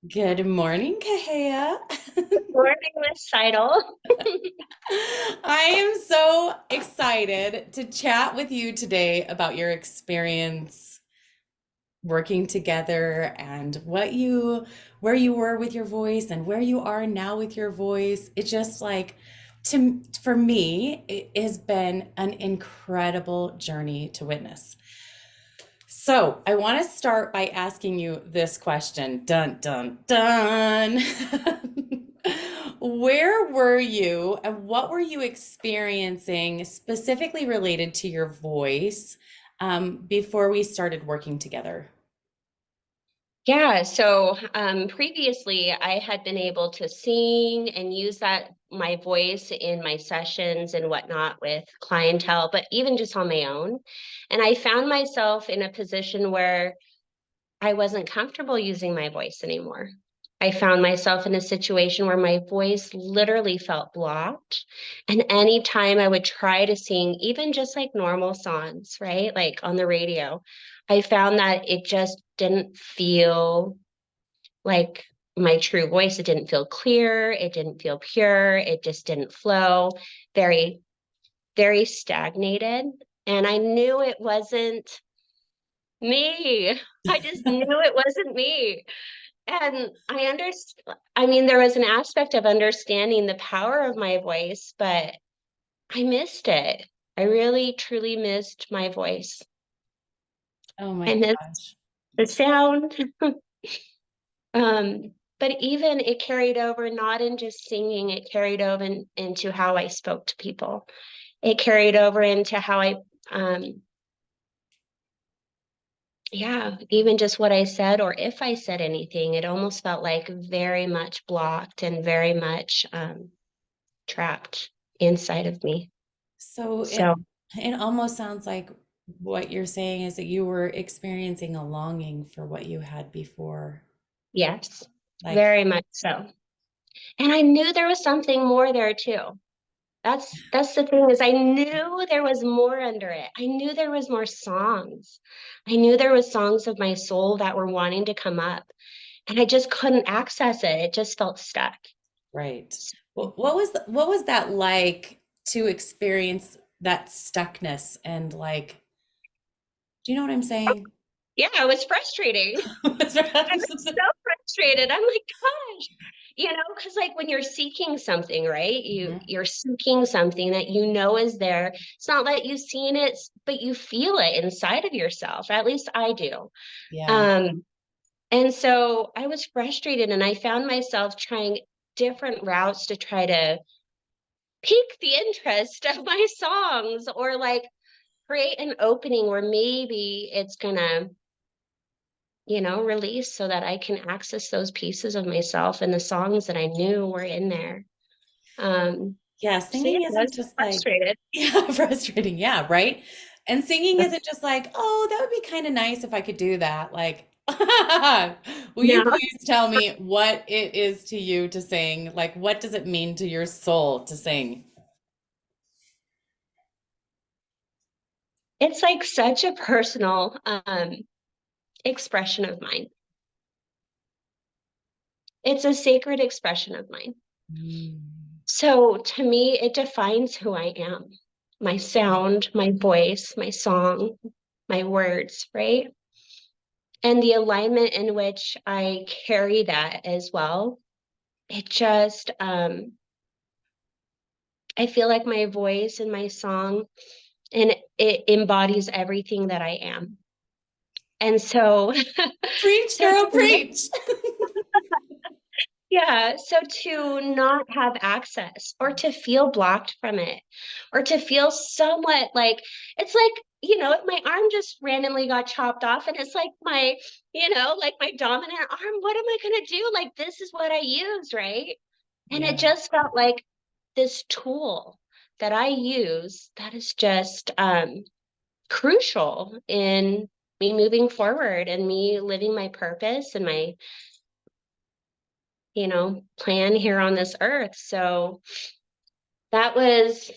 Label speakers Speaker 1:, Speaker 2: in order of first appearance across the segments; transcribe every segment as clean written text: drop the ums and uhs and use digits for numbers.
Speaker 1: Good morning, Kahea.
Speaker 2: Morning, Miss Seidel.
Speaker 1: I am so excited to chat with you today about your experience working together and where you were with your voice and where you are now with your voice. It's just like for me, it has been an incredible journey to witness. So, I want to start by asking you this question. Dun, dun, dun. Where were you and what were you experiencing specifically related to your voice before we started working together?
Speaker 2: Yeah, so previously I had been able to sing and use that my voice in my sessions and whatnot with clientele, but even just on my own. And I found myself in a position where I wasn't comfortable using my voice anymore. I found myself in a situation where my voice literally felt blocked. And anytime I would try to sing, even just like normal songs, right? Like on the radio, I found that it just didn't feel like my true voice. It didn't feel clear. It didn't feel pure. It just didn't flow. Very, very stagnated. And I knew it wasn't me. I just knew it wasn't me. And I mean, there was an aspect of understanding the power of my voice, but I missed it. I really, truly missed my voice.
Speaker 1: Oh my
Speaker 2: I missed
Speaker 1: gosh.
Speaker 2: the sound. But even it carried over not in just singing, it carried over into how I spoke to people. It carried over into how um, yeah, even just what I said, or if I said anything, it almost felt like very much blocked and very much trapped inside of me.
Speaker 1: So
Speaker 2: So,
Speaker 1: it almost sounds like what you're saying is that you were experiencing a longing for what you had before.
Speaker 2: yes,
Speaker 1: Like,
Speaker 2: very much so. And I knew there was something more there too. That's the thing is I knew there was more under it. I knew there was more songs. I knew there was songs of my soul that were wanting to come up, and I just couldn't access it. It just felt stuck.
Speaker 1: right. Well, what was that like to experience that stuckness and like, do you know what I'm saying?
Speaker 2: Yeah, it was frustrating. I was so frustrated. I'm like, gosh, because like when you're seeking something, right?
Speaker 1: Mhm.
Speaker 2: You're seeking something that you know is there. It's not that you've seen it, but you feel it inside of yourself. At least I do.
Speaker 1: Yeah.
Speaker 2: Um, and so I was frustrated and I found myself trying different routes to try to pique the interest of my songs or like create an opening where maybe it's gonna release so that I can access those pieces of myself and the songs that I knew were in there.
Speaker 1: Yeah,
Speaker 2: So yeah,
Speaker 1: singing
Speaker 2: I was
Speaker 1: isn't just like,
Speaker 2: frustrated.
Speaker 1: yeah, frustrating. Yeah, right. And singing isn't just like, oh, that would be kind of nice if I could do that. Like, will you
Speaker 2: No,
Speaker 1: please tell me what it is to you to sing? Like, what does it mean to your soul to sing?
Speaker 2: it's like such a personal expression of mine. It's a sacred expression of mine.
Speaker 1: Mm.
Speaker 2: So to me, it defines who I am. My sound, my voice, my song, my words, right? And the alignment in which I carry that as well. It just I feel like my voice and my song and it embodies everything that I am. And so
Speaker 1: Preach,
Speaker 2: so
Speaker 1: girl,
Speaker 2: to
Speaker 1: preach.
Speaker 2: yeah, so to not have access or to feel blocked from it or to feel somewhat like it's like, if my arm just randomly got chopped off and it's like like my dominant arm, what am I going to do? Like this is what I use, right? And it
Speaker 1: Yeah.
Speaker 2: just felt like this tool that I use that is just crucial in me moving forward and me living my purpose and my plan here on this earth. So that was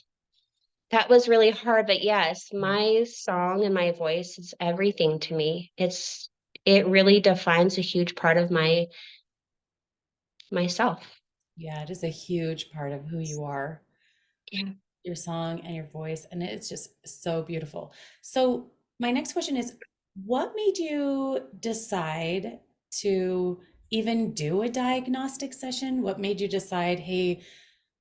Speaker 2: that was really hard, but yes, my song and my voice is everything to me. it really defines a huge part of myself.
Speaker 1: Yeah, it is a huge part of who you are,
Speaker 2: Yeah.
Speaker 1: your song and your voice, and it's just so beautiful. So, my next question is, what made you decide to even do a diagnostic session? What made you decide, hey,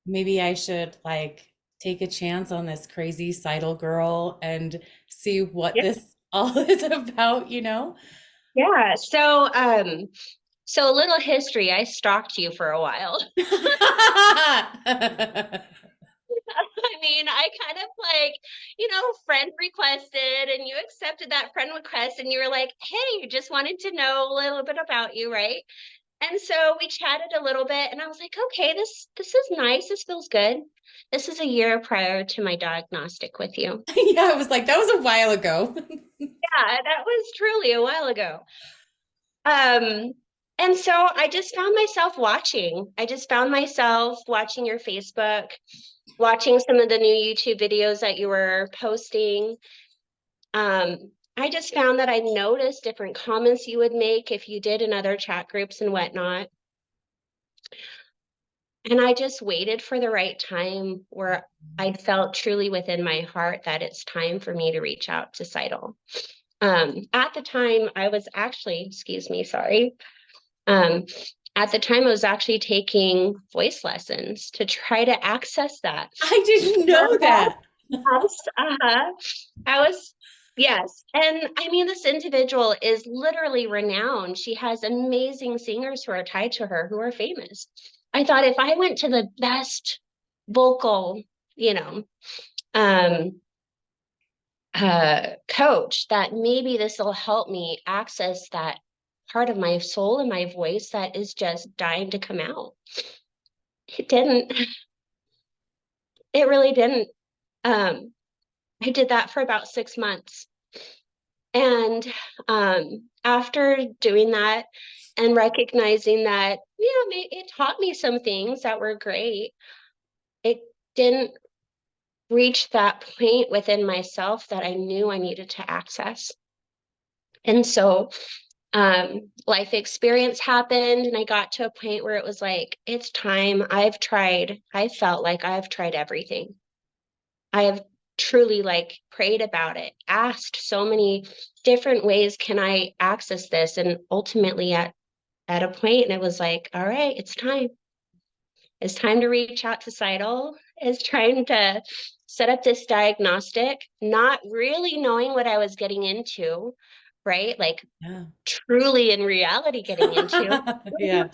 Speaker 1: maybe I should like take a chance on this crazy sidle girl and see what this all is about, you know?
Speaker 2: Yeah. So a little history. I stalked you for a while. I mean, I kind of like, friend requested and you accepted that friend request and you were like, hey, you just wanted to know a little bit about you, right? And so we chatted a little bit and I was like, okay, this is nice. This feels good. This is a year prior to my diagnostic with you.
Speaker 1: Yeah, I was like, that was a while ago.
Speaker 2: Yeah, that was truly a while ago. Um, and so I just found myself watching. I just found myself watching your Facebook, watching some of the new YouTube videos that you were posting. I just found that I noticed different comments you would make if you did in other chat groups and whatnot. And I just waited for the right time where I felt truly within my heart that it's time for me to reach out to Seidel. At the time, I was actually, excuse me, sorry. Um, at the time, I was actually taking voice lessons to try to access that.
Speaker 1: I didn't know that.
Speaker 2: Yes, uh-huh. I was, yes. And I mean, this individual is literally renowned. She has amazing singers who are tied to her who are famous. I thought if I went to the best vocal, you know, um, coach, that maybe this will help me access that part of my soul and my voice that is just dying to come out. It didn't. It really didn't. Um, I did that for about 6 months. And after doing that and recognizing that, it taught me some things that were great, it didn't reach that point within myself that I knew I needed to access. And so life experience happened, and I got to a point where it was like, it's time. I felt like I've tried everything. I have truly like prayed about it, asked so many different ways can I access this, and ultimately at a point, and it was like, all right, it's time. It's time to reach out to Seidel. Is trying to set up this diagnostic, not really knowing what I was getting into, right? Like
Speaker 1: Yeah.
Speaker 2: truly in reality getting into.
Speaker 1: Yeah.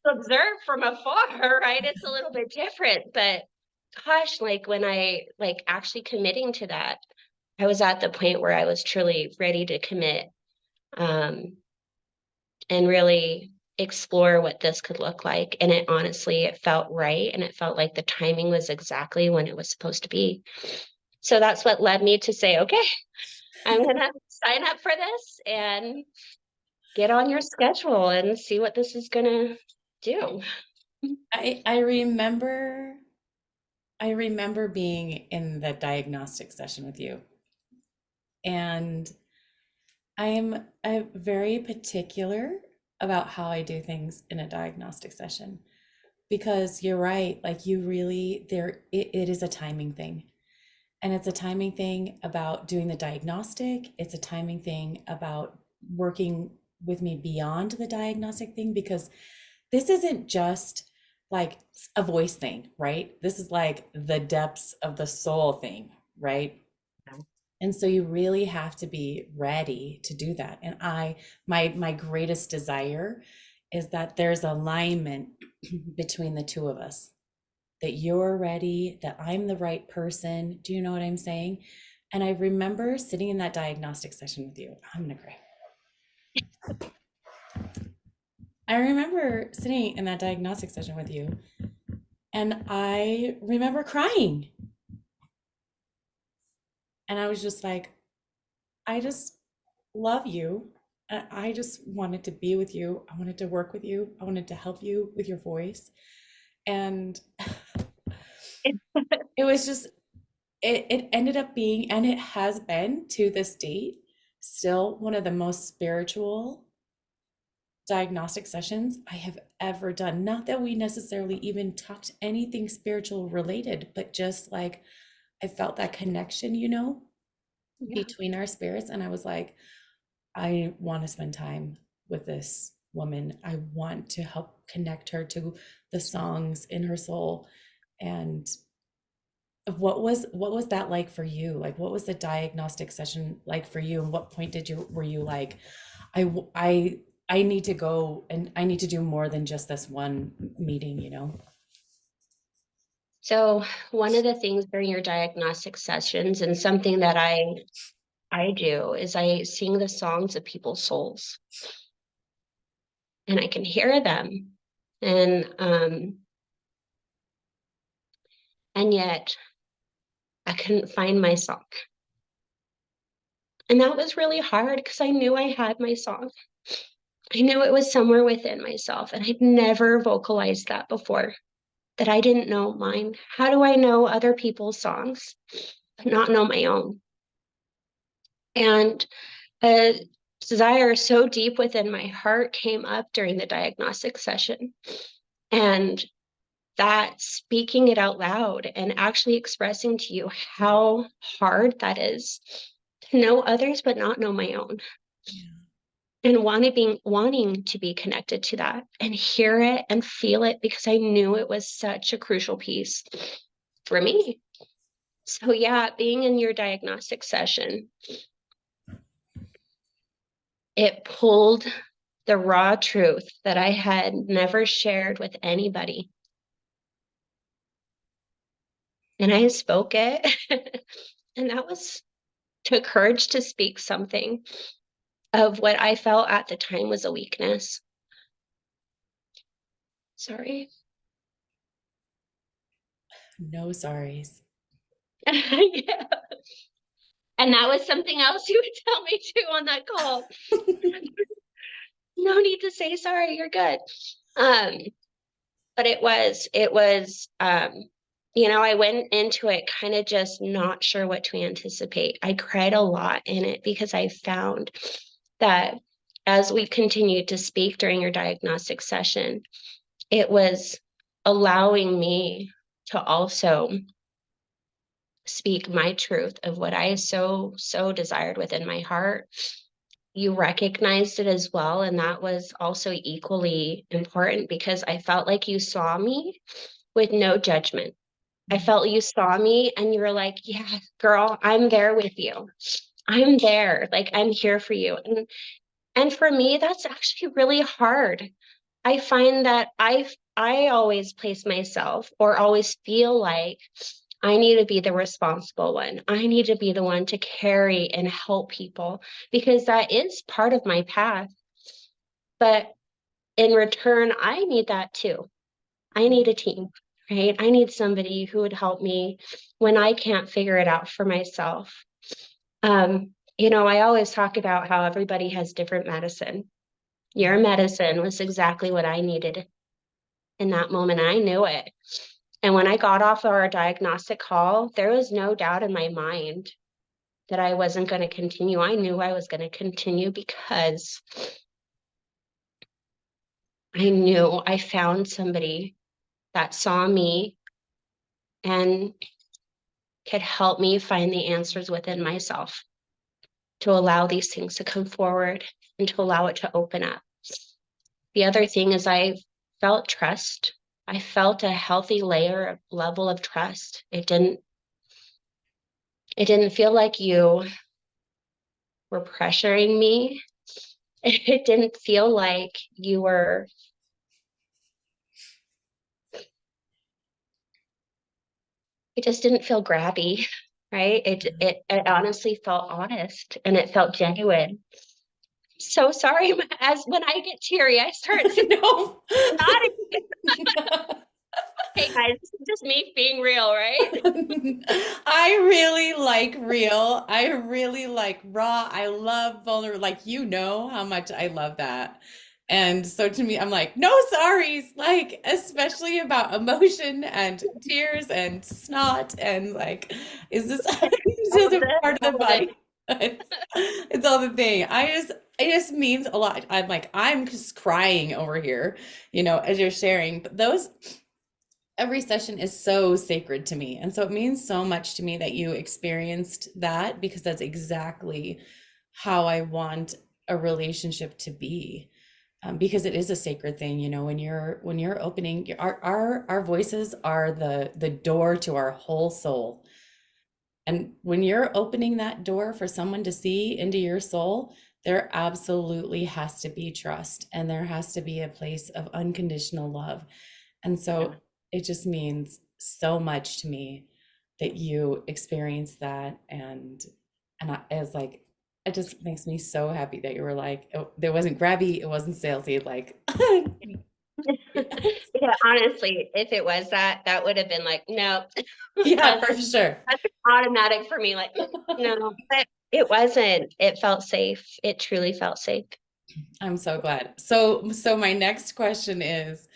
Speaker 2: Observe from afar, right? It's a little bit different, but gosh, like when I like actually committing to that, I was at the point where I was truly ready to commit, um, and really explore what this could look like. And it honestly, it felt right, and it felt like the timing was exactly when it was supposed to be. So that's what led me to say, okay, I'm gonna sign up for this and get on your schedule and see what this is gonna do.
Speaker 1: I remember being in the diagnostic session with you. And I'm very particular about how I do things in a diagnostic session because you're right, like you really it is a timing thing. And it's a timing thing about doing the diagnostic. It's a timing thing about working with me beyond the diagnostic thing because this isn't just like a voice thing, right? This is like the depths of the soul thing, right? And so you really have to be ready to do that. And my greatest desire is that there's alignment between the two of us, that you're ready, that I'm the right person. Do you know what I'm saying? And I remember sitting in that diagnostic session with you. I'm gonna cry. I remember sitting in that diagnostic session with you, and I remember crying. And I was just like, I just love you. And I just wanted to be with you. I wanted to work with you. I wanted to help you with your voice. And it was just, it ended up being, and it has been to this date, still one of the most spiritual. diagnostic sessions I have ever done. Not that we necessarily even talked anything spiritual related, but just like I felt that connection,
Speaker 2: Yeah.
Speaker 1: between our spirits. And I was like, I want to spend time with this woman. I want to help connect her to the songs in her soul. And what was that like for you? Like what was the diagnostic session like for you? And what point did you were you like, I need to go and I need to do more than just this one meeting?
Speaker 2: So one of the things during your diagnostic sessions and something that I do is I sing the songs of people's souls and I can hear them. And and yet I couldn't find my song. And that was really hard because I knew I had my song. I knew it was somewhere within myself, and I'd never vocalized that before, that I didn't know mine. How do I know other people's songs, but not know my own? And a desire so deep within my heart came up during the diagnostic session. And that speaking it out loud and actually expressing to you how hard that is to know others but not know my own,
Speaker 1: Yeah.
Speaker 2: and wanting to be connected to that and hear it and feel it because I knew it was such a crucial piece for me. So yeah, being in your diagnostic session, it pulled the raw truth that I had never shared with anybody. And I spoke it. And that was took courage to speak something of what I felt at the time was a weakness. Sorry.
Speaker 1: No sorries.
Speaker 2: Yeah. And that was something else you would tell me too on that call. No need to say sorry, you're good. Um, but it was, I went into it kind of just not sure what to anticipate. I cried a lot in it because I found that as we continued to speak during your diagnostic session, it was allowing me to also speak my truth of what I so desired within my heart. You recognized it as well, and that was also equally important because I felt like you saw me with no judgment. I
Speaker 1: Mhm.
Speaker 2: felt you saw me and you were like, yeah, girl, I'm there with you. I'm there. Like I'm here for you. And for me, that's actually really hard. I find that I always place myself or always feel like I need to be the responsible one. I need to be the one to carry and help people because that is part of my path. But in return, I need that too. I need a team, right? I need somebody who would help me when I can't figure it out for myself. I always talk about how everybody has different medicine. Your medicine was exactly what I needed in that moment. I knew it. And when I got off our diagnostic call, there was no doubt in my mind that I wasn't going to continue. I knew I was going to continue because I knew I found somebody that saw me and could help me find the answers within myself to allow these things to come forward and to allow it to open up. The other thing is I felt trust. I felt a healthy layer of level of trust. It didn't feel like you were pressuring me. It didn't feel like you were, it just didn't feel grabby, right? It honestly felt honest and it felt genuine. So sorry, as when I get teary, I start
Speaker 1: No.
Speaker 2: nodding. Hey guys, this is just me being real, right?
Speaker 1: I really like real. I really like raw. I love vulnerable. Like, how much I love that. And so to me, I'm like, no sorries, like, especially about emotion and tears and snot and like, is this,
Speaker 2: All
Speaker 1: this is
Speaker 2: of
Speaker 1: a
Speaker 2: this,
Speaker 1: part of the
Speaker 2: all of it.
Speaker 1: body? It's all the thing. It just means a lot. I'm just crying over here, as you're sharing. But every session is so sacred to me. And so it means so much to me that you experienced that because that's exactly how I want a relationship to be. Because it is a sacred thing, when you're opening our voices are the door to our whole soul. And when you're opening that door for someone to see into your soul, there absolutely has to be trust and there has to be a place of unconditional love. And
Speaker 2: Yeah.
Speaker 1: so it just means so much to me that you experience that. And it's like, it just makes me so happy that you were like, there wasn't grabby, it wasn't salesy, like,
Speaker 2: Yeah, honestly, if it was that, that would have been like, no,
Speaker 1: yeah, for
Speaker 2: that's
Speaker 1: sure.
Speaker 2: that's automatic for me. Like, no, but it wasn't. It felt safe. It truly felt safe.
Speaker 1: I'm so glad. So my next question is,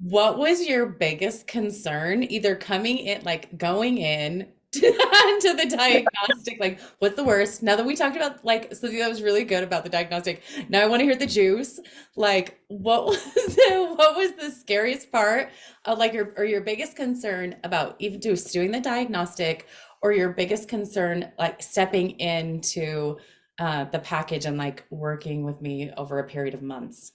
Speaker 1: what was your biggest concern, either coming in, like going in to the diagnostic? Like, what's the worst? Now that we talked about, like, something that was really good about the diagnostic, now I want to hear the juice. Like, what was what was the scariest part of like your biggest concern about even just doing the diagnostic, or your biggest concern like stepping into the package and like working with me over a period of months?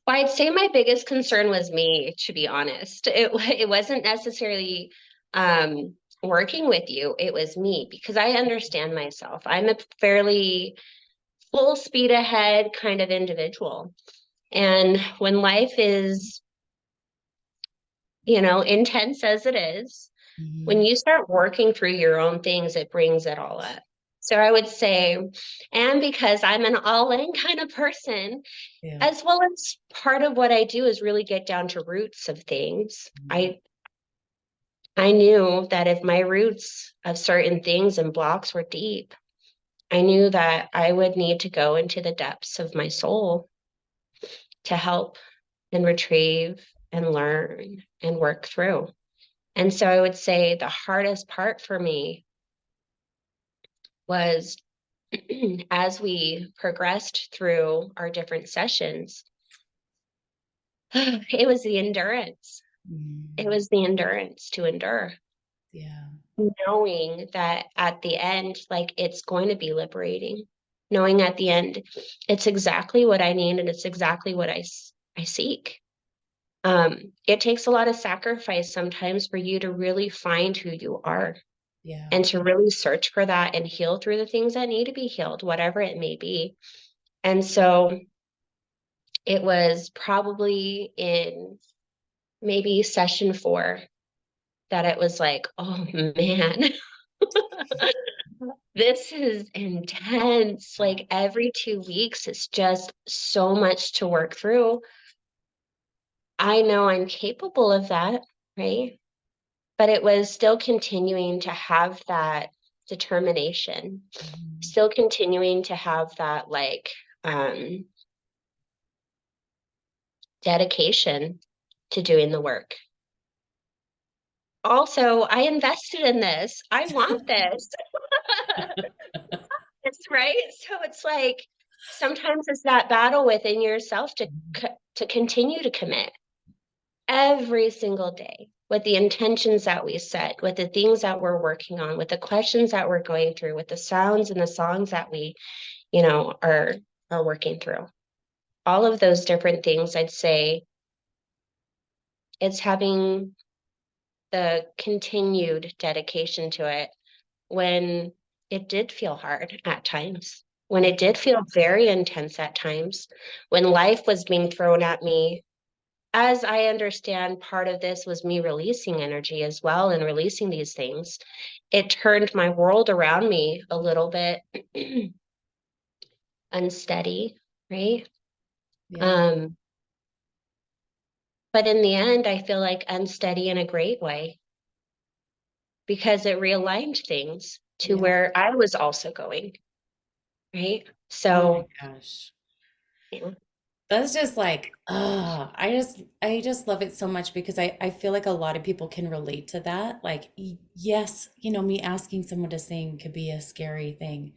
Speaker 2: Well, I'd say my biggest concern was me, to be honest. It wasn't necessarily um, working with you. It was me because I understand myself. I'm a fairly full speed ahead kind of individual. And when life is, intense as it is, when
Speaker 1: Mhm.
Speaker 2: you start working through your own things, it brings it all up. So I would say, and because I'm an all in kind of person,
Speaker 1: Yeah.
Speaker 2: as well as part of what I do is really get down to roots of things.
Speaker 1: Mhm.
Speaker 2: I knew that if my roots of certain things and blocks were deep, I knew that I would need to go into the depths of my soul to help and retrieve and learn and work through. And so I would say the hardest part for me was as we progressed through our different sessions, it was the endurance. It
Speaker 1: Mhm.
Speaker 2: was the endurance to endure,
Speaker 1: Yeah.
Speaker 2: knowing that at the end, like it's going to be liberating, knowing at the end, it's exactly what I need and it's exactly what I seek. It takes a lot of sacrifice sometimes for you to really find who you are
Speaker 1: Yeah.
Speaker 2: and to really search for that and heal through the things that need to be healed, whatever it may be. And so it was probably in maybe session 4 that it was like, oh man, this is intense.
Speaker 1: Yeah.
Speaker 2: Like every 2 weeks, it's just so much to work through. I know I'm capable of that, right? But it was still continuing to have that determination,
Speaker 1: Mhm.
Speaker 2: still continuing to have that um, dedication to doing the work. Also, I invested in this. I want this. It's right. So it's like sometimes it's that battle within yourself to continue to commit every single day with the intentions that we set, with the things that we're working on, with the questions that we're going through, with the sounds and the songs that we, are working through. All of those different things, I'd say it's having the continued dedication to it when it did feel hard at times, when
Speaker 1: Yeah.
Speaker 2: it did feel very intense at times, when life was being thrown at me. As I understand, part of this was me releasing energy as well and releasing these things. It turned my world around me a little bit unsteady, right?
Speaker 1: Yeah.
Speaker 2: Um, but in the end, I feel like unsteady in a great way because it realigned things to
Speaker 1: Yeah.
Speaker 2: where I was also going, right?
Speaker 1: Oh my
Speaker 2: So,
Speaker 1: gosh.
Speaker 2: yeah.
Speaker 1: That's just like, I just love it so much because I feel like a lot of people can relate to that. Like, yes, me asking someone to sing could be a scary thing,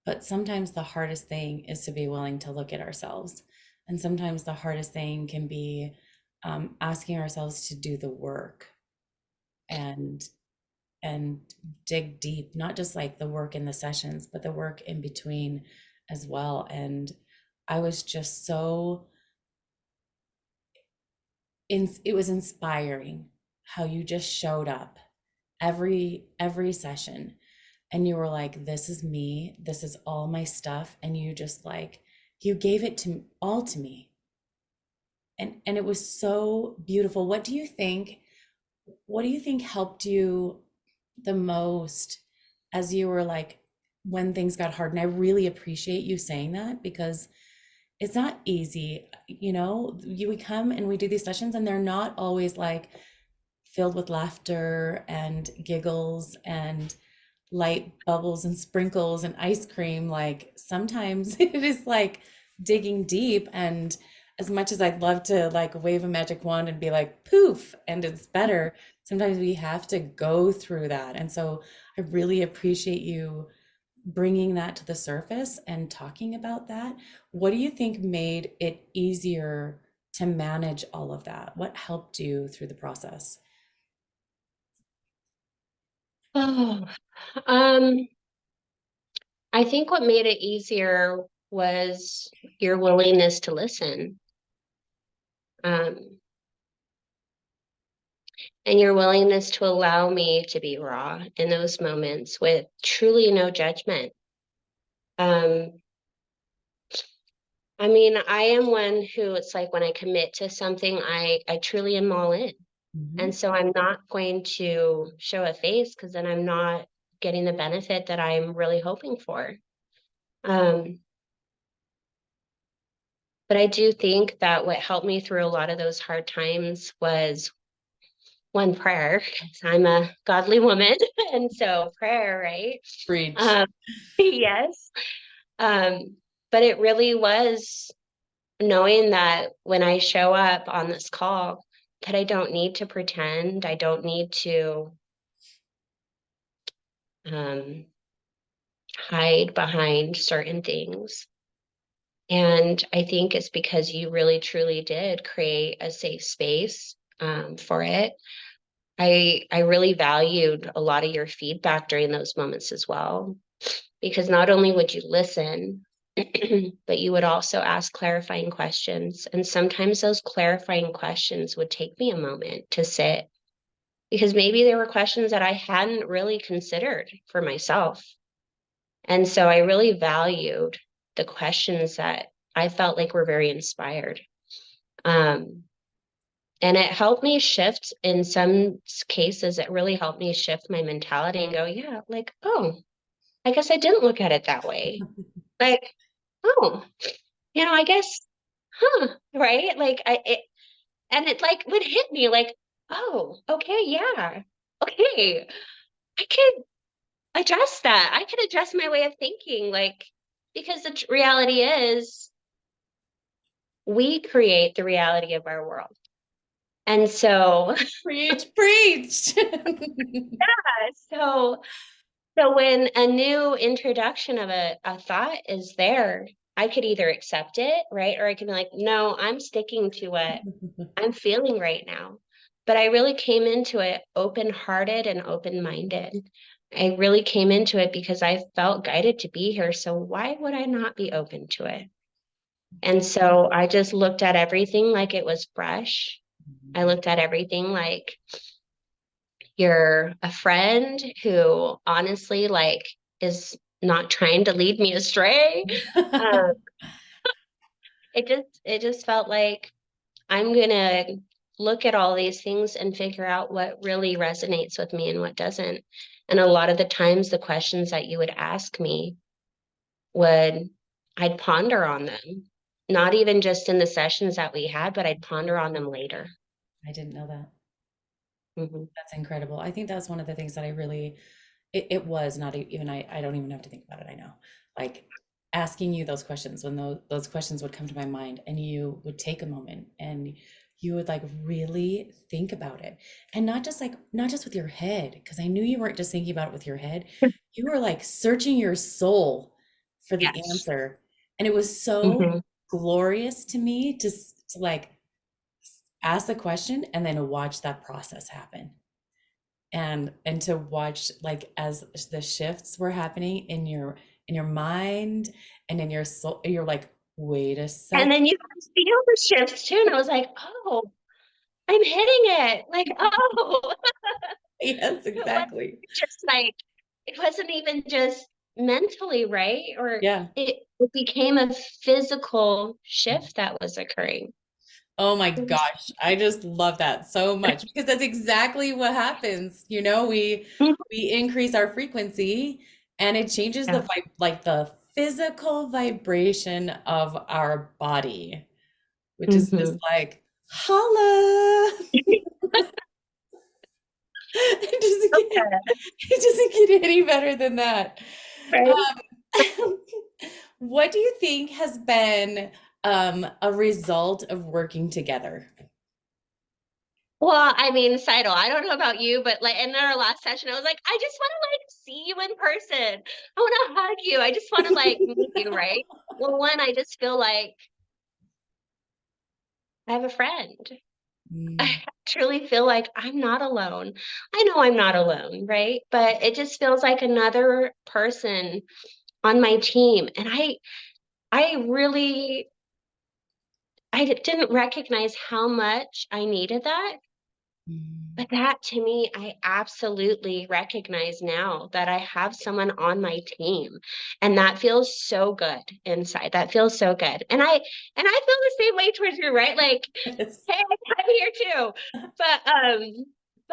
Speaker 1: but sometimes the hardest thing is to be willing to look at ourselves. And sometimes the hardest thing can be asking ourselves to do the work and and dig deep, not just like the work in the sessions, but the work in between as well. And I was just so it was inspiring how you just showed up every session and you were like, this is me, this is all my stuff, and you just like you gave it to all to me, and it was so beautiful. What do you think helped you the most as you were like when things got hard? And I really appreciate you saying that because it's not easy. We come and we do these sessions and they're not always like filled with laughter and giggles and light bubbles and sprinkles and ice cream. Like sometimes it is like digging deep. And as much as I'd love to like wave a magic wand and be like poof and it's better, sometimes we have to go through that. And so I really appreciate you bringing that to the surface and talking about that. What do you think made it easier to manage all of that? What helped you through the process?
Speaker 2: Oh, um, I think what made it easier was your willingness to listen, um, and your willingness to allow me to be raw in those moments with truly no judgment. Um, I mean, I am one who it's like when I commit to something, I truly am all in.
Speaker 1: Mhm.
Speaker 2: And so I'm not going to show a face because then I'm not getting the benefit that I'm really hoping for. Um, but I do think that what helped me through a lot of those hard times was one prayer, 'cause I'm a godly woman. And so prayer, right?
Speaker 1: Preach.
Speaker 2: Um, yes. Um, but it really was knowing that when I show up on this call, that I don't need to pretend, I don't need to um, hide behind certain things. And I think it's because you really truly did create a safe space for it. I really valued a lot of your feedback during those moments as well, because not only would you listen, but you would also ask clarifying questions. And sometimes those clarifying questions would take me a moment to sit because maybe there were questions that I hadn't really considered for myself. And so I really valued the questions that I felt like were very inspired. Um, and it helped me shift in some cases, it really helped me shift my mentality and go, yeah, like, oh, I guess I didn't look at it that way. Like, oh, I guess, huh, right? And it like would hit me like, oh, okay, yeah, okay, I could adjust that. I could adjust my way of thinking, like, because the reality is we create the reality of our world. And so,
Speaker 1: Preach, preach.
Speaker 2: so, so when a new introduction of a thought is there, I could either accept it, right? Or I can be like, no, I'm sticking to what I'm feeling right now. But I really came into it open-hearted and open-minded. I really came into it because I felt guided to be here. So why would I not be open to it? And so I just looked at everything like it was fresh. I looked at everything like you're a friend who honestly like is not trying to lead me astray. Um, it just felt like I'm gonna look at all these things and figure out what really resonates with me and what doesn't. And a lot of the times the questions that you would ask me would I'd ponder on them. Not even just in the sessions that we had, but I'd ponder on them later.
Speaker 1: I didn't know that.
Speaker 2: Mhm.
Speaker 1: That's incredible. I think that's one of the things that I really, it was not even, I don't even have to think about it. I know. Like asking you those questions when those questions would come to my mind, and you would take a moment and you would like really think about it, and not just with your head, because I knew you weren't just thinking about it with your head. You were like searching your soul for the
Speaker 2: Yes.
Speaker 1: answer, and it was so
Speaker 2: Hmm.
Speaker 1: glorious to me to like ask the question and then watch that process happen, and to watch like as the shifts were happening in your mind and in your soul. You're like, wait a
Speaker 2: And
Speaker 1: sec.
Speaker 2: then you could feel the shifts too. And I was like, oh, I'm hitting it. Like, oh,
Speaker 1: Yes,
Speaker 2: it wasn't
Speaker 1: exactly.
Speaker 2: just like, it wasn't even just mentally, right? Or
Speaker 1: Yeah.
Speaker 2: it became a physical shift that was occurring.
Speaker 1: Oh my
Speaker 2: It was,
Speaker 1: gosh, I just love that so much, because that's exactly what happens. We increase our frequency, and it changes the
Speaker 2: yeah.
Speaker 1: vibe, like the physical vibration of our body, which is just
Speaker 2: Hmm.
Speaker 1: like holla. It doesn't get
Speaker 2: Okay.
Speaker 1: it doesn't get any better than that.
Speaker 2: Right.
Speaker 1: Um, what do you think has been a result of working together?
Speaker 2: Well, I mean, Seidel, I don't know about you, but like in our last session, I was like, I just want to like see you in person. I want to hug you. I just want to like meet you, right? Well, one, I just feel like I have a friend. I
Speaker 1: Mm,
Speaker 2: truly feel like I'm not alone. I know I'm not alone, right? But it just feels like another person on my team. And I really, didn't recognize how much I needed that.
Speaker 1: mm,
Speaker 2: But that to me, I absolutely recognize now that I have someone on my team. And that feels so good inside. That feels so good. And I feel the same way towards you, right? Like,
Speaker 1: yes.
Speaker 2: hey, I'm here too.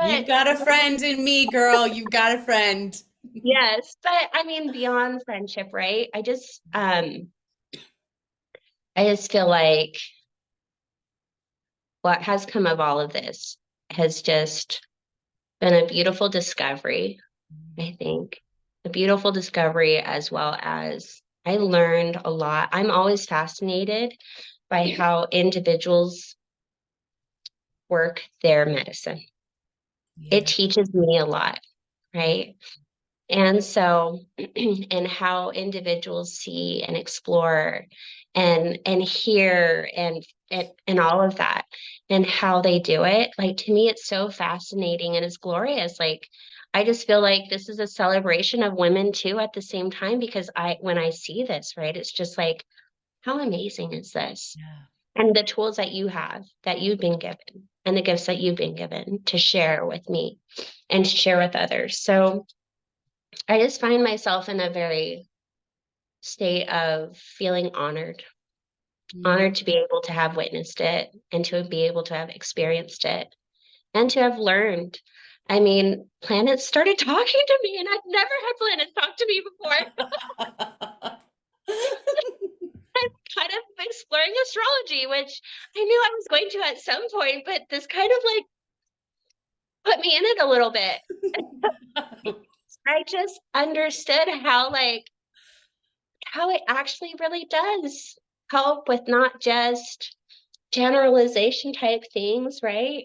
Speaker 1: You've
Speaker 2: But
Speaker 1: got a friend in me, girl. You've got a friend.
Speaker 2: yes, but I mean beyond friendship, right? I just feel like what has come of all of this has just been a beautiful discovery, I think. A beautiful discovery, as well as I learned a lot. I'm always fascinated by how individuals work their medicine. It
Speaker 1: Yeah.
Speaker 2: teaches me a lot, right? And so, and how individuals see and explore and hear and all of that, and how they do it. Like to me, it's so fascinating and it's glorious. Like I just feel like this is a celebration of women too at the same time, because when I see this, right, it's just like, how amazing is this?
Speaker 1: Yeah.
Speaker 2: And the tools that you have, that you've been given, and the gifts that you've been given to share with me and to share with others. So I just find myself in a very state of feeling honored,
Speaker 1: Mm.
Speaker 2: honored to be able to have witnessed it and to be able to have experienced it and to have learned. I mean, planets started talking to me, and I've never had planets talk to me before. Kind of exploring astrology, which I knew I was going to at some point, but this kind of like put me in it a little bit. I just understood how it actually really does help with not just generalization type things, right?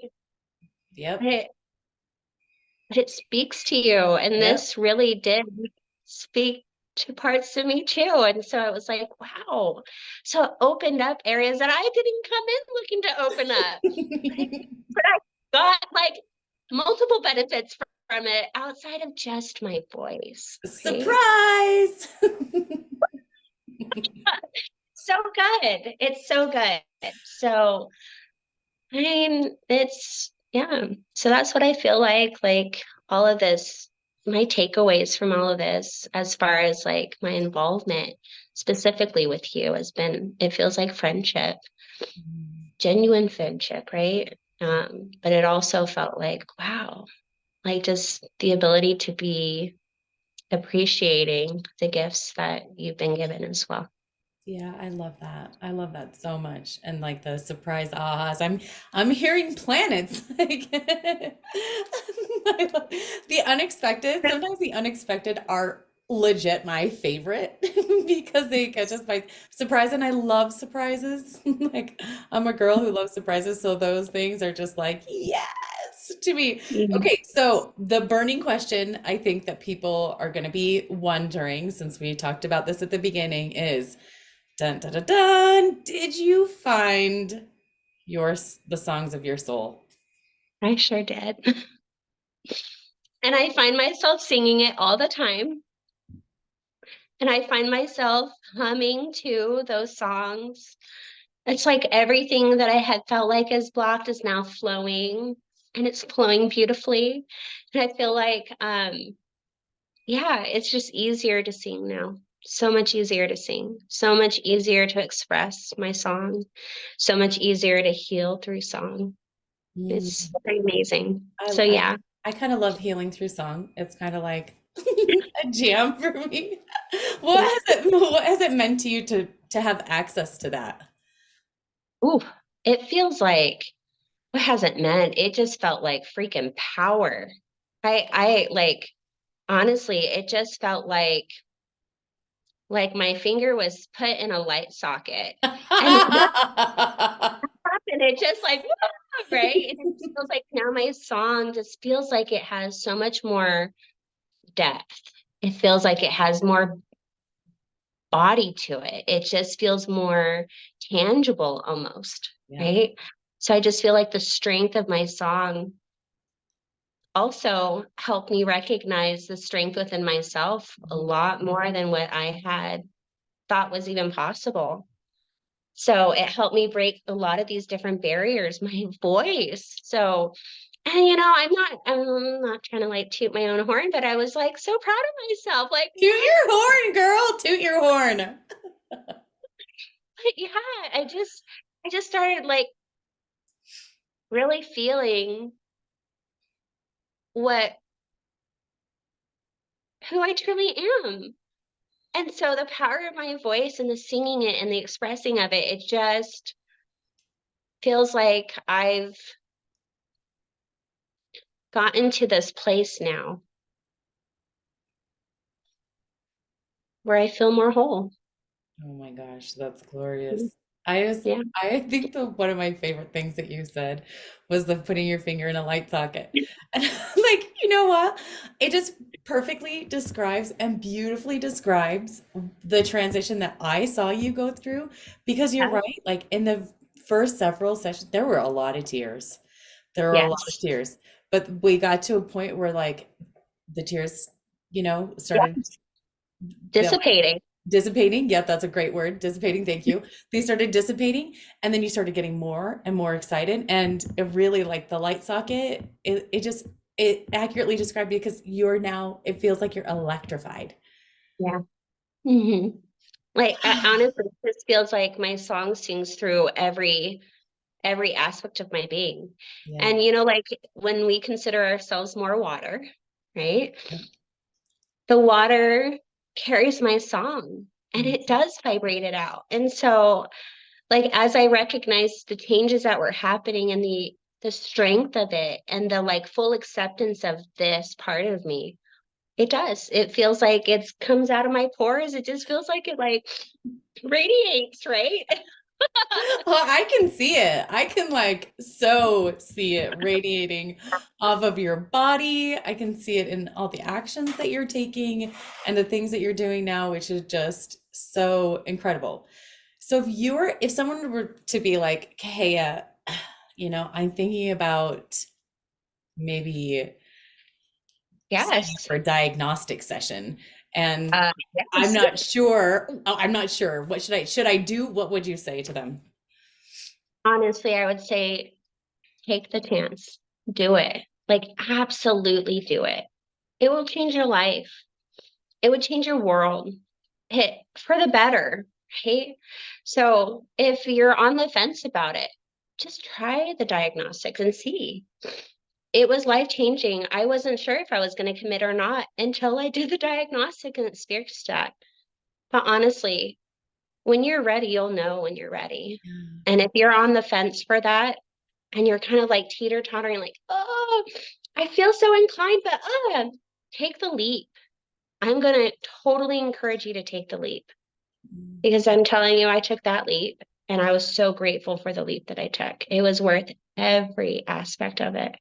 Speaker 2: But
Speaker 1: Yep.
Speaker 2: it speaks to you. And
Speaker 1: Yep.
Speaker 2: this really did speak to parts of me too. And so it was like, wow. So it opened up areas that I didn't come in looking to open up. But I got like multiple benefits from it outside of just my voice, right?
Speaker 1: Surprise.
Speaker 2: So good. It's so good. So I mean, it's yeah. So that's what I feel like all of this, my takeaways from all of this, as far as like my involvement specifically with you, has been, it feels like friendship,
Speaker 1: Mm,
Speaker 2: genuine friendship, right? But it also felt like, wow, like just the ability to be appreciating the gifts that you've been given as well.
Speaker 1: yeah, I love that. I love that so much. And like the surprise ahas. I'm hearing planets. Like I love- the unexpected, sometimes the unexpected are legit my favorite because they catch us by surprise, and I love surprises. Like I'm a girl who loves surprises, so those things are just like yes to me.
Speaker 2: Yeah.
Speaker 1: Okay, so the burning question I think that people are going to be wondering, since we talked about this at the beginning, is dun dun dun dun. Did you find the songs of your soul?
Speaker 2: I sure did. And I find myself singing it all the time. And I find myself humming to those songs. It's like everything that I had felt like is blocked is now flowing, and it's flowing beautifully. And I feel like, yeah, it's just easier to sing now. So much easier to sing, so much easier to express my song, so much easier to heal through song. It's
Speaker 1: Mm.
Speaker 2: amazing.
Speaker 1: I
Speaker 2: So,
Speaker 1: I
Speaker 2: yeah.
Speaker 1: I kind of love healing through song. It's kind of like a jam for me. What has it meant to you to have access to that?
Speaker 2: Ooh, it feels like what hasn't meant, it just felt like freaking power. I like honestly, it just felt like my finger was put in a light socket and and it just like right? And it feels like now my song just feels like it has so much more depth. It feels like it has more body to it. It just feels more tangible almost,
Speaker 1: Yeah.
Speaker 2: right? So I just feel like the strength of my song also helped me recognize the strength within myself a
Speaker 1: Mhm.
Speaker 2: lot more than what I had thought was even possible. So it helped me break a lot of these different barriers, my voice. So, and I'm not trying to like toot my own horn, but I was like so proud of myself. Like,
Speaker 1: Toot
Speaker 2: wow,
Speaker 1: your horn, girl. Toot your horn.
Speaker 2: yeah, I just started like really feeling what who I truly am. And so the power of my voice and the singing it and the expressing of it, it just feels like I've gotten to this place now where I feel more whole.
Speaker 1: Oh my gosh, that's glorious. I just,
Speaker 2: Yeah.
Speaker 1: I think the one of my favorite things that you said was the putting your finger in a light socket. And like, you know what? It just perfectly describes and beautifully describes the transition that I saw you go through because you're
Speaker 2: Yeah.
Speaker 1: right. Like in the first several sessions, there were a lot of tears. There were a lot of
Speaker 2: Yes.
Speaker 1: tears. But we got to a point where like the tears, started
Speaker 2: Yeah.
Speaker 1: the
Speaker 2: Dissipating.
Speaker 1: dissipating. Yep, that's a great word. Dissipating. Thank you. They started dissipating, and then you started getting more and more excited. And it really, like the light socket, it accurately described because you're now, it feels like you're electrified.
Speaker 2: Yeah. hmm Like honestly, this feels like my song sings through every aspect of my being.
Speaker 1: Yeah.
Speaker 2: And like when we consider ourselves more water, right?
Speaker 1: Yep.
Speaker 2: The water carries my song and
Speaker 1: Mm.
Speaker 2: it does vibrate it out. And so like as I recognize the changes that were happening and the strength of it and the like full acceptance of this part of me, it does. It feels like it comes out of my pores. It just feels like it like radiates, right?
Speaker 1: Well, I can see it. I can like so see it radiating off of your body. I can see it in all the actions that you're taking and the things that you're doing now, which is just so incredible. So if someone were to be like, Kahea, I'm thinking about maybe signing up
Speaker 2: Yes.
Speaker 1: for a diagnostic session and I'm
Speaker 2: Yes.
Speaker 1: not sure. Oh, I'm not sure. Should I do? What would you say to them?
Speaker 2: Honestly, I would say take the chance. Do it. Like absolutely do it. It will change your life. It would change your world. For the better, right? So if you're on the fence about it, just try the diagnostics and see. It was life changing. I wasn't sure if I was going to commit or not until I did the diagnostic and experienced that. But honestly, when you're ready, you'll know when you're ready. And if you're on the fence for that and you're kind of like teeter tottering, like, oh, I feel so inclined, but take the leap. I'm going to totally encourage you to take the leap
Speaker 1: Mm.
Speaker 2: because I'm telling you, I took that leap and I was so grateful for the leap that I took. It was worth every aspect of it,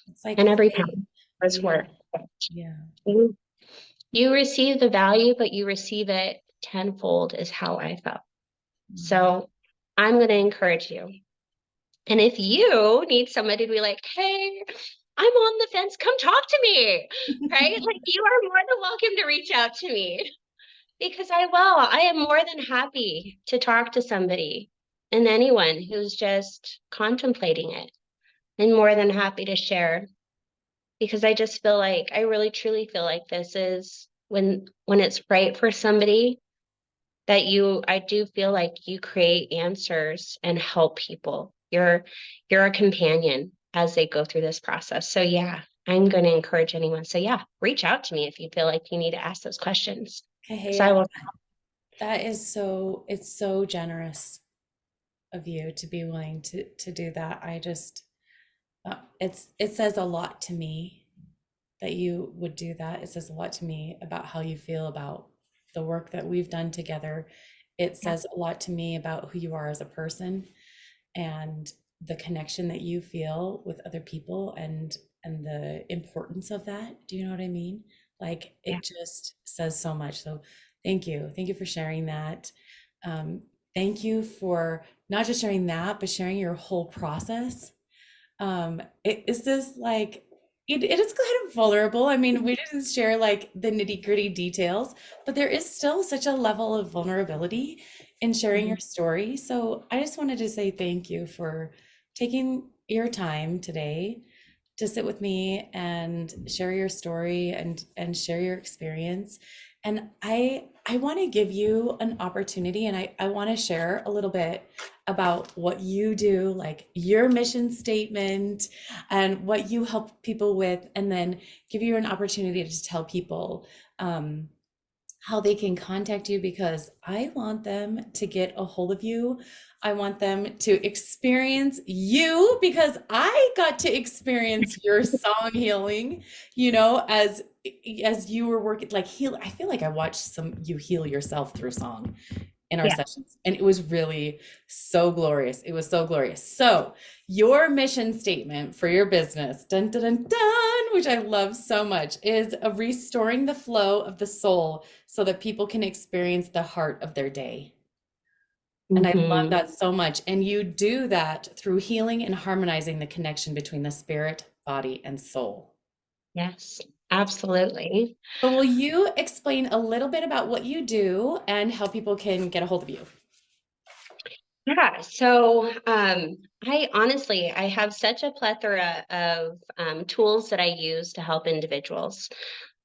Speaker 1: It's like
Speaker 2: and every
Speaker 1: faith.
Speaker 2: pound was
Speaker 1: Yeah.
Speaker 2: worth it.
Speaker 1: Yeah.
Speaker 2: You, you receive the value, but you receive it tenfold, is how I felt.
Speaker 1: Mm.
Speaker 2: So I'm going to encourage you. And if you need somebody to be like, hey, I'm on the fence, come talk to me, right? Like, you are more than welcome to reach out to me because I will. I am more than happy to talk to somebody and anyone who's just contemplating it, and more than happy to share because I just feel like I really truly feel like this is when it's right for somebody that I do feel like you create answers and help people. You're a companion as they go through this process. So yeah, I'm going to encourage anyone. So yeah, reach out to me if you feel like you need to ask those questions. Because I
Speaker 1: Kahea,
Speaker 2: will.
Speaker 1: that is so, it's so generous of you to be willing to do that. I just, it says a lot to me that you would do that. It says a lot to me about how you feel about the work that we've done together. It
Speaker 2: Yeah,
Speaker 1: says a lot to me about who you are as a person and the connection that you feel with other people and the importance of that. Do you know what I mean? Like
Speaker 2: yeah.
Speaker 1: it just says so much. So thank you. Thank you for sharing that. Um, thank you for not just sharing that, but sharing your whole process. Is this like it is kind of vulnerable. I mean, we didn't share like the nitty-gritty details, but there is still such a level of vulnerability in sharing your
Speaker 2: Mhm.
Speaker 1: story. So I just wanted to say thank you for taking your time today to sit with me and share your story and share your experience. And I want to give you an opportunity and I want to share a little bit about what you do, like your mission statement and what you help people with, and then give you an opportunity to tell people how they can contact you because I want them to get a hold of you. I want them to experience you because I got to experience your song healing, as you were working like heal. I feel like I watched some you heal yourself through song in our
Speaker 2: Yeah.
Speaker 1: sessions. And it was really so glorious. It was so glorious. So, your mission statement for your business, dun dun dun dun, which I love so much, is of restoring the flow of the soul so that people can experience the heart of their day. And I love
Speaker 2: Hmm.
Speaker 1: that so much. And you do that through healing and harmonizing the connection between the spirit, body, and soul.
Speaker 2: Yes, absolutely.
Speaker 1: So, will you explain a little bit about what you do and how people can get a hold of you?
Speaker 2: Yeah. So I honestly, I have such a plethora of tools that I use to help individuals.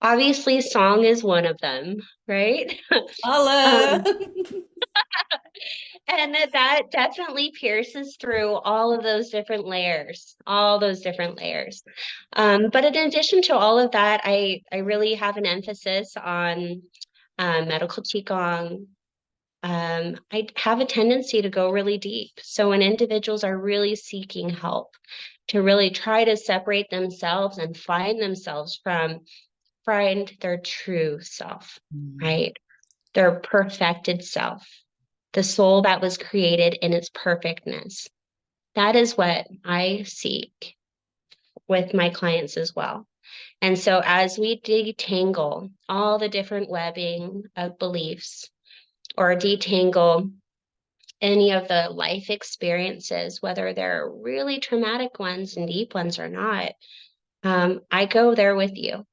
Speaker 2: Obviously, song is one of them, right?
Speaker 1: Holla!
Speaker 2: um, and that definitely pierces through all of those different layers, all those different layers. But in addition to all of that, I really have an emphasis on medical qigong. I have a tendency to go really deep. So when individuals are really seeking help to really try to separate themselves and find their true self,
Speaker 1: Mm.
Speaker 2: right? Their perfected self, the soul that was created in its perfectness. That is what I seek with my clients as well. And so as we detangle all the different webbing of beliefs or detangle any of the life experiences, whether they're really traumatic ones and deep ones or not, I go there with you.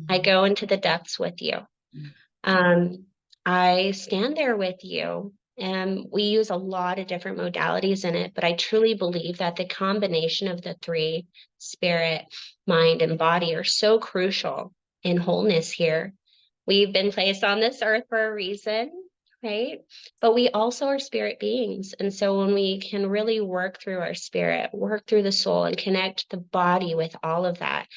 Speaker 2: I
Speaker 1: Mhm.
Speaker 2: go into the depths with you.
Speaker 1: Mm.
Speaker 2: Um, I stand there with you. And we use a lot of different modalities in it, but I truly believe that the combination of the three, spirit, mind, and body, are so crucial in wholeness here. We've been placed on this earth for a reason, right? But we also are spirit beings. And so when we can really work through our spirit, work through the soul, and connect the body with all of that,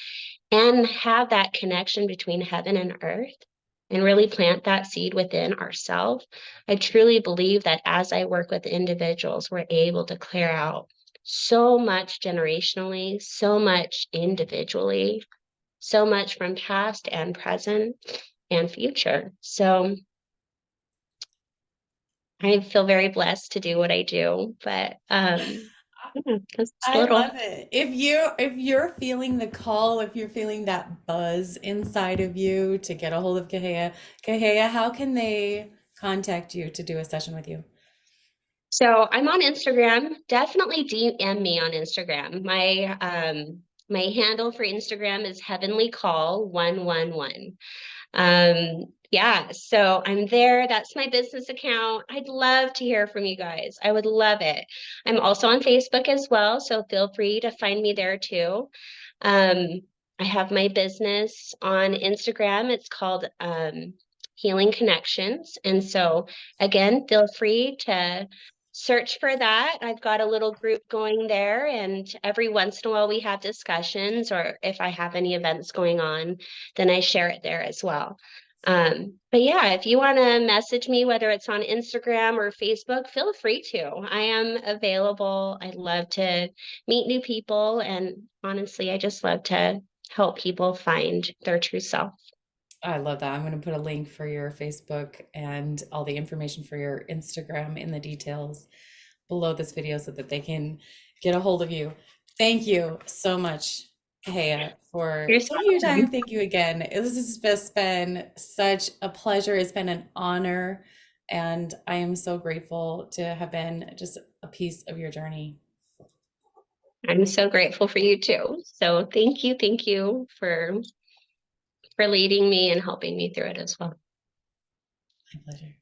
Speaker 2: and have that connection between heaven and earth, and really plant that seed within ourselves, I truly believe that as I work with individuals, we're able to clear out so much generationally, so much individually, so much from past and present. and future. So I feel very blessed to do what I do, but yeah, that's a
Speaker 1: I
Speaker 2: little.
Speaker 1: love it. If you're feeling the call, if you're feeling that buzz inside of you to get a hold of Kahea, Kahea, how can they contact you to do a session with you?
Speaker 2: So I'm on Instagram. Definitely DM me on Instagram. My handle for Instagram is Heavenly Call 111. Yeah, so I'm there. That's my business account. I'd love to hear from you guys. I would love it. I'm also on Facebook as well, so feel free to find me there too. Um, I have my business on Instagram. It's called Healing Connections. And so, again, feel free to search for that. I've got a little group going there, and every once in a while we have discussions, or if I have any events going on, then I share it there as well. But yeah, if you want to message me, whether it's on Instagram or Facebook, feel free to. I am available. I love to meet new people. And honestly, I just love to help people find their true self.
Speaker 1: I love that. I'm going to put a link for your Facebook and all the information for your Instagram in the details below this video so that they can get a hold of you. Thank you so much, Haya, for
Speaker 2: You're so
Speaker 1: taking your time.
Speaker 2: welcome.
Speaker 1: Thank you again. This has just been such a pleasure. It's been an honor, and I am so grateful to have been just a piece of your journey.
Speaker 2: I'm so grateful for you too. So thank you for leading me and helping me through it as well.
Speaker 1: My pleasure.